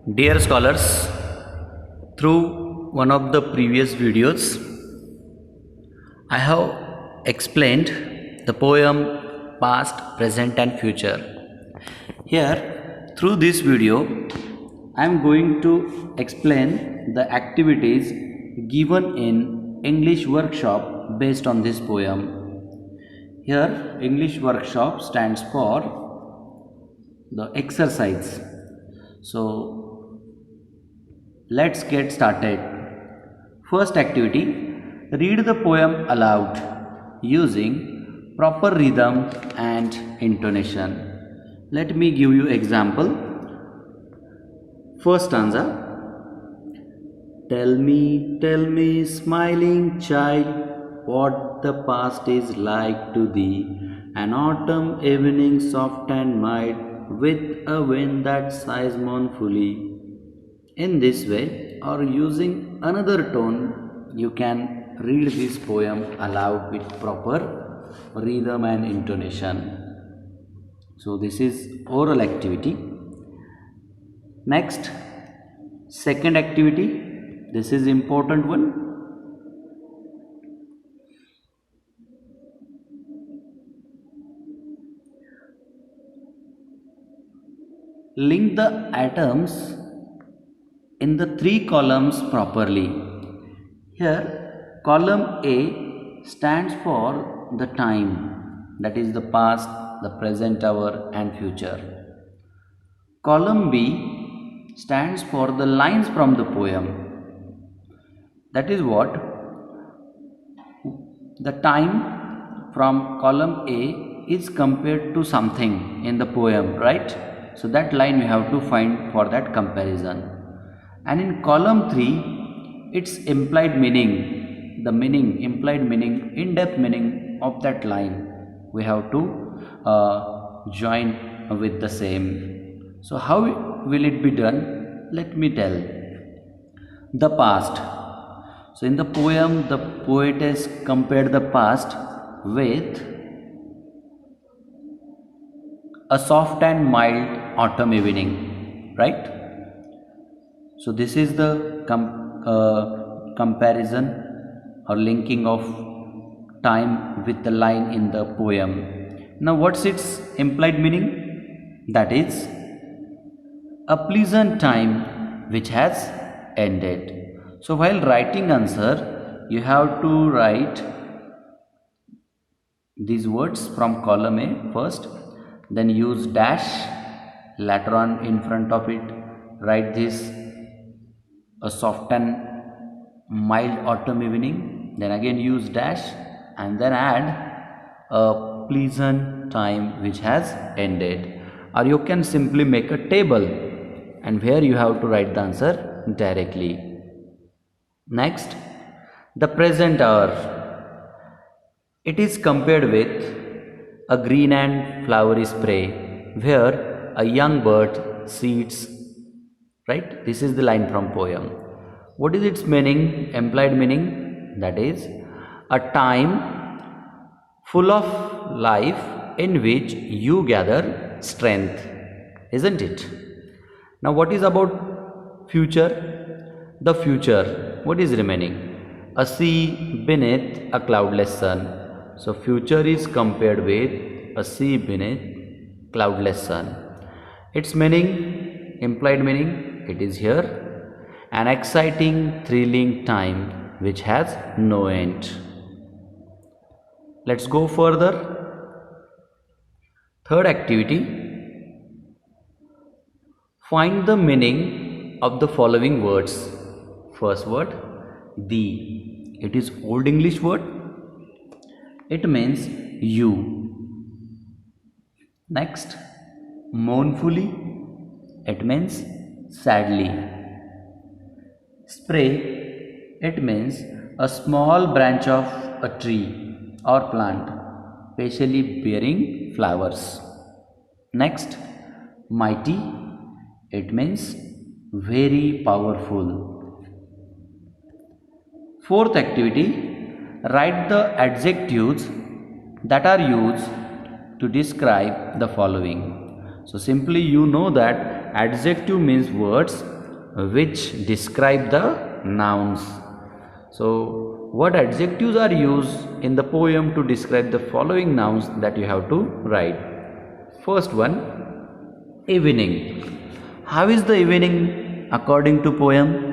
Dear scholars, through one of the previous videos, I have explained the poem Past, Present and Future. Here, through this video, I am going to explain the activities given in English workshop based on this poem. Here, English workshop stands for the exercise. So, let's get started. First activity, read the poem aloud using proper rhythm and intonation. Let me give you example. First stanza. Tell me, smiling child, what the past is like to thee. An autumn evening soft and mild, with a wind that sighs mournfully. In this way, or using another tone, you can read this poem aloud with proper rhythm and intonation. So, this is oral activity. Next, second activity. This is important one. Link the atoms in the three columns properly. Here, column A stands for the time, that is the past, the present hour and future. Column B stands for the lines from the poem. That is what? The time from column A is compared to something in the poem, right? So that line you have to find for that comparison. And in column 3, its implied meaning, the meaning, implied meaning, in-depth meaning of that line, we have to join with the same. So how will it be done? Let me tell. The past. So in the poem, the poetess compared the past with a soft and mild autumn evening, right? So this is the comparison or linking of time with the line in the poem. Now what's its implied meaning? That is a pleasant time which has ended. So while writing answer, you have to write these words from column A first, then use dash, later on in front of it write this a soft and mild autumn evening, then again use dash and then add a pleasant time which has ended. Or you can simply make a table and where you have to write the answer directly. Next, the present hour. It is compared with a green and flowery spray where a young bird sits, right? This is the line from poem. What is its meaning, implied meaning? That is a time full of life in which you gather strength, isn't it? Now what is about future? The future, what is remaining? A sea beneath a cloudless sun. So future is compared with a sea beneath cloudless sun. Its meaning, implied meaning, it is here an exciting, thrilling time which has no end. Let's go further. Third activity, find the meaning of the following words. First word, thee. It is Old English word. It means you. Next, mournfully. It means sadly. Spray. It means a small branch of a tree or plant, specially bearing flowers. Next, mighty. It means very powerful. Fourth activity, write the adjectives that are used to describe the following. So simply you know that adjective means words which describe the nouns. So what adjectives are used in the poem to describe the following nouns that you have to write? First one, evening. How is the evening according to poem?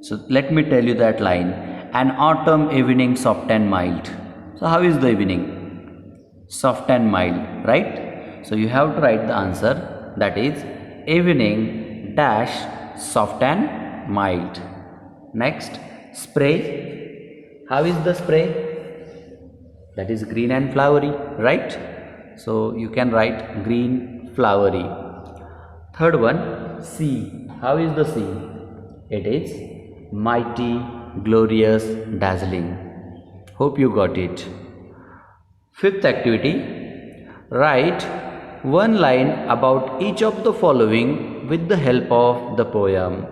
So let me tell you that line. An autumn evening soft and mild. So how is the evening? Soft and mild, right? So you have to write the answer, that is evening dash soft and mild. Next, spray. How is the spray? That is green and flowery, right? So you can write green flowery. Third one, sea. How is the sea? It is mighty, glorious, dazzling. Hope you got it. Fifth activity, write one line about each of the following with the help of the poem.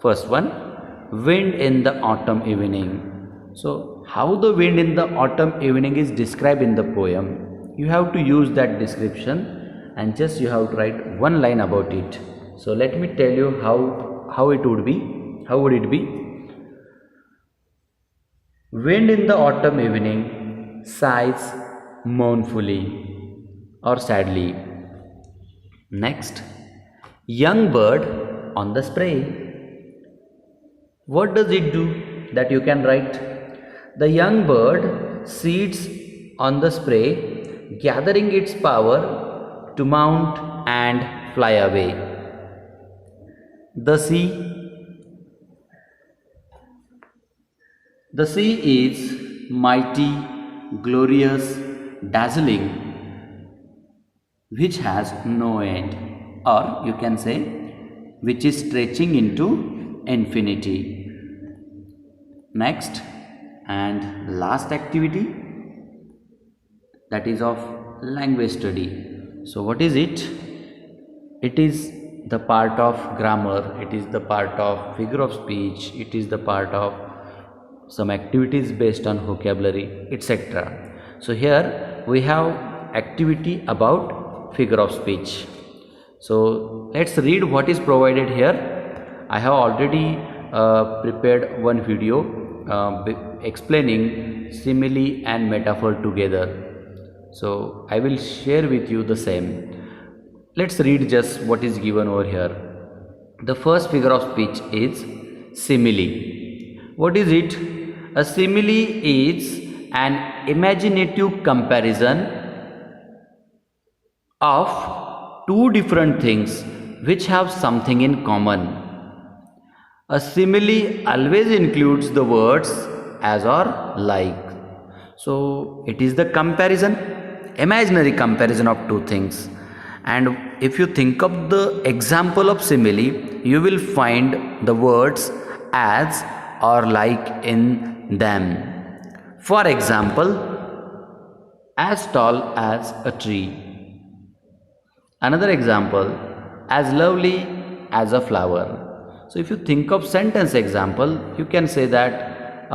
First one, wind in the autumn evening. So how the wind in the autumn evening is described in the poem? You have to use that description and just you have to write one line about it. So let me tell you how it would be. How would it be? Wind in the autumn evening sighs mournfully or sadly. Next, young bird on the spray. What does it do? That you can write. The young bird sits on the spray, gathering its power to mount and fly away. The sea. The sea is mighty, glorious, dazzling, which has no end, or you can say which is stretching into infinity. Next and last activity, that is of language study. So what is it? It is the part of grammar, it is the part of figure of speech, it is the part of some activities based on vocabulary, etc. So here we have activity about figure of speech. So let's read what is provided here. I have already prepared one video explaining simile and metaphor together. So I will share with you the same. Let's read just what is given over here. The first figure of speech is simile. What is it? A simile is an imaginative comparison of two different things which have something in common. A simile always includes the words as or like. So it is the comparison, imaginary comparison of two things. And if you think of the example of simile, you will find the words as or like in them. For example, as tall as a tree. Another example, as lovely as a flower. So if you think of sentence example, you can say that,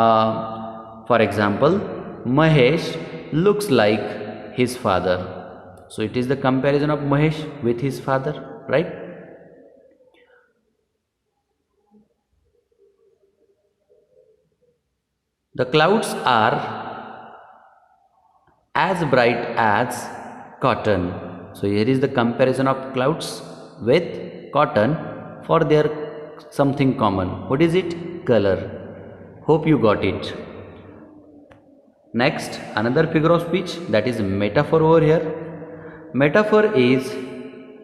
for example, Mahesh looks like his father. So it is the comparison of Mahesh with his father, right? The clouds are as bright as cotton. So here is the comparison of clouds with cotton for their something common. What is it? Color. Hope you got it. Next, another figure of speech, that is metaphor over here. Metaphor is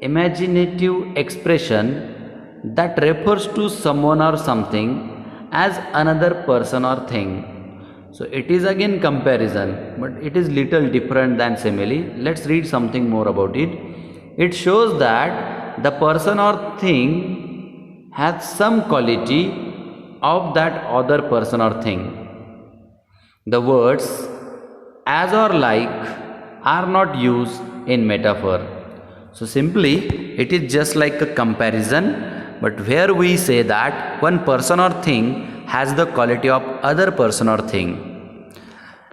imaginative expression that refers to someone or something as another person or thing. So it is again comparison, but it is little different than simile. Let's read something more about it. It shows that the person or thing has some quality of that other person or thing. The words as or like are not used in metaphor. So simply it is just like a comparison, but where we say that one person or thing has the quality of other person or thing.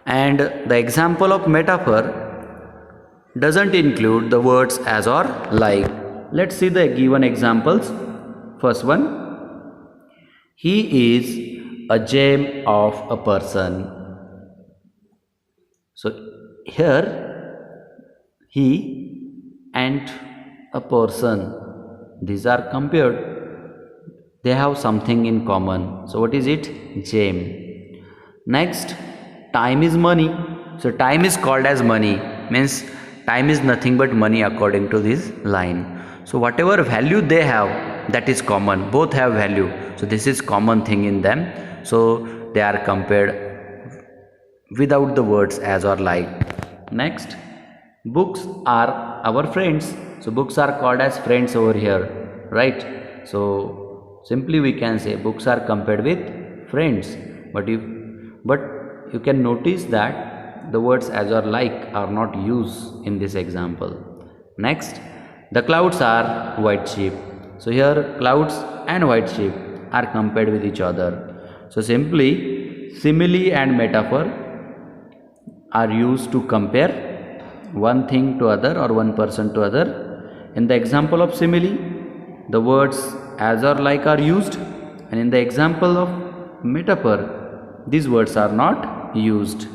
And the example of metaphor, doesn't include the words as or like. Let's see the given examples. First one, he is a gem of a person. So here he and a person, these are compared, they have something in common. So what is it? Gem. Next, time is money. So time is called as money, means time is nothing but money according to this line. So whatever value they have, that is common, both have value, so this is common thing in them, so they are compared without the words as or like. Next, books are our friends. So books are called as friends over here, right? So simply we can say books are compared with friends. But you can notice that the words as or like are not used in this example. Next, the clouds are white sheep. So here clouds and white sheep are compared with each other. So simply simile and metaphor are used to compare one thing to other or one person to other. In the example of simile, the words as or like are used, and in the example of metaphor, these words are not used.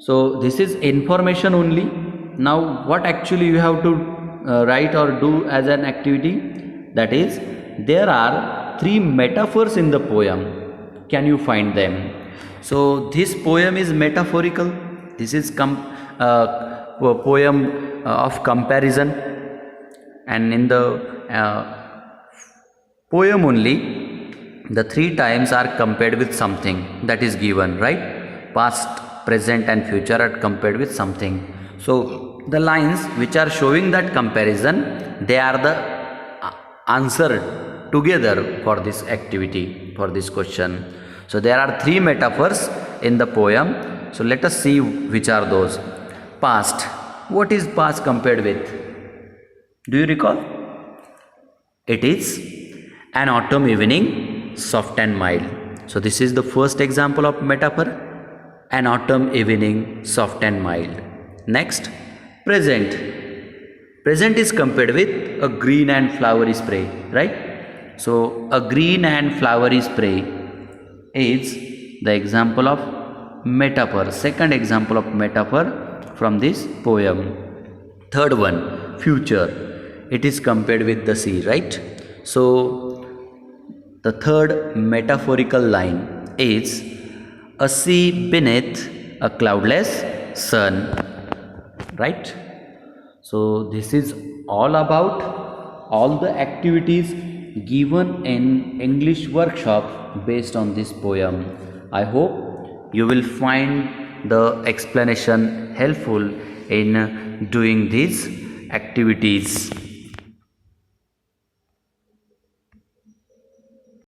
So this is information only. Now what actually you have to write or do as an activity, that is, there are 3 metaphors in the poem. Can you find them? So this poem is metaphorical. This is a poem of comparison, and in the poem only the 3 times are compared with something that is given, right? Past, present and future are compared with something. So the lines which are showing that comparison, they are the answer together for this activity, for this question. So there are 3 metaphors in the poem. So let us see which are those. Past. What is past compared with? Do you recall? It is an autumn evening, soft and mild. So this is the first example of metaphor, an autumn evening, soft and mild. Next, present. Present is compared with a green and flowery spray, right? So a green and flowery spray is the example of metaphor, second example of metaphor from this poem. Third one, future. It is compared with the sea, right? So the third metaphorical line is a sea beneath a cloudless sun, right? So this is all about all the activities given in English workshop based on this poem. I hope you will find the explanation helpful in doing these activities.